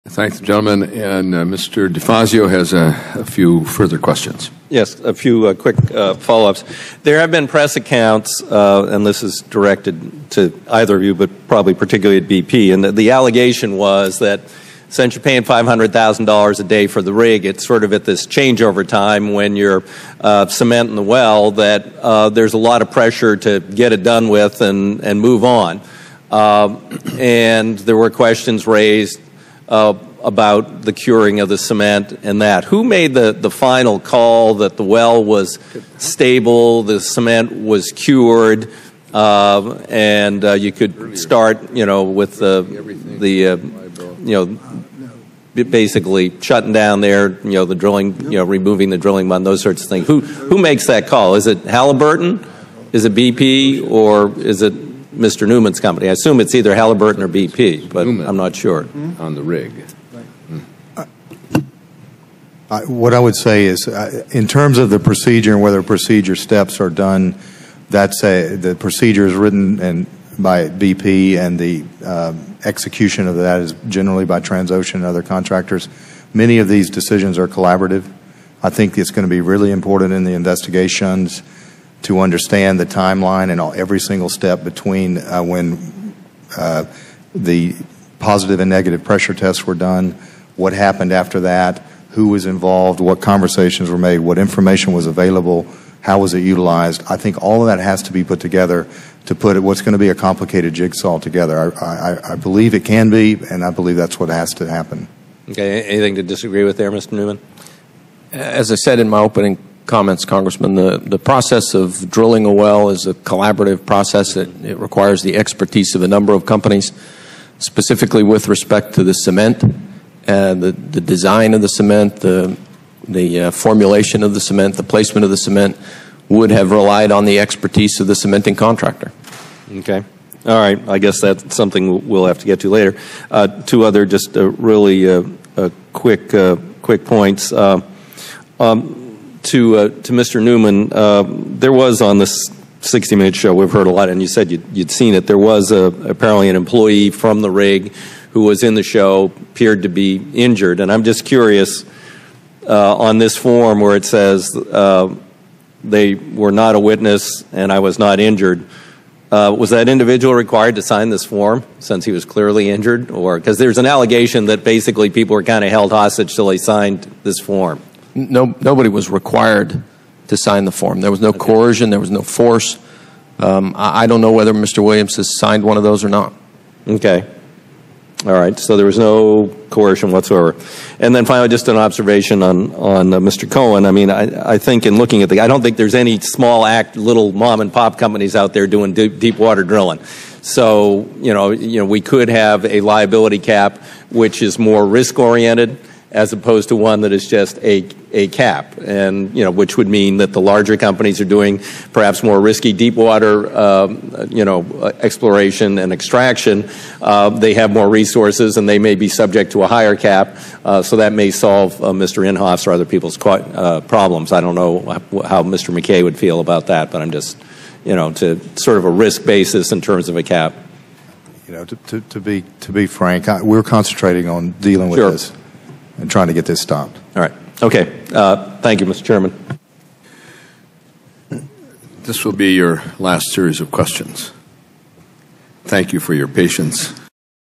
Thank the gentleman. And Mr. DeFazio has a few further questions. Yes, a few quick follow-ups. There have been press accounts, and this is directed to either of you, but probably particularly at BP, and the allegation was that since you're paying $500,000 a day for the rig, it's sort of at this changeover time when you're cementing the well that there's a lot of pressure to get it done with and move on. And there were questions raised about the curing of the cement and that. Who made the final call that the well was stable, the cement was cured, and you could start, with basically shutting down there, the drilling, removing the drilling mud, those sorts of things. Who makes that call? Is it Halliburton? Is it BP? Or is it Mr. Newman's company? I assume it's either Halliburton or BP, but Newman, I'm not sure. On the rig. What I would say is, in terms of the procedure and whether procedure steps are done, the procedure is written by BP, and the execution of that is generally by Transocean and other contractors. Many of these decisions are collaborative. I think it's going to be really important in the investigations to understand the timeline and every single step between when the positive and negative pressure tests were done, what happened after that, who was involved, what conversations were made, what information was available, how was it utilized. I think all of that has to be put together to put what's going to be a complicated jigsaw together. I believe it can be, and I believe that's what has to happen. Okay, anything to disagree with there, Mr. Newman? As I said in my opening comments, Congressman, the process of drilling a well is a collaborative process. It requires the expertise of a number of companies, specifically with respect to the cement, the design of the cement, the formulation of the cement, the placement of the cement would have relied on the expertise of the cementing contractor. Okay. All right. I guess that's something we'll have to get to later. Two other just really quick points. To Mr. Newman, there was on this 60-minute show, we've heard a lot, and you said you'd seen it, there was apparently an employee from the rig who was in the show, appeared to be injured. And I'm just curious, on this form where it says they were not a witness and I was not injured, was that individual required to sign this form since he was clearly injured? Or because there's an allegation that basically people were kind of held hostage till they signed this form. Nobody was required to sign the form. There was no coercion. There was no force. I don't know whether Mr. Williams has signed one of those or not. Okay. All right. So there was no coercion whatsoever. And then finally, just an observation on Mr. Cohen. I mean, I think in looking at I don't think there's any small little mom and pop companies out there doing deep water drilling. So, we could have a liability cap which is more risk oriented, as opposed to one that is just a cap, and which would mean that the larger companies are doing perhaps more risky deep water exploration and extraction. They have more resources and they may be subject to a higher cap, so that may solve Mr. Inhoff's or other people's problems. I don't know how Mr. McKay would feel about that, but I'm just to sort of a risk basis in terms of a cap. To be frank, we're concentrating on dealing with this and trying to get this stopped. All right. Okay. Thank you, Mr. Chairman. This will be your last series of questions. Thank you for your patience.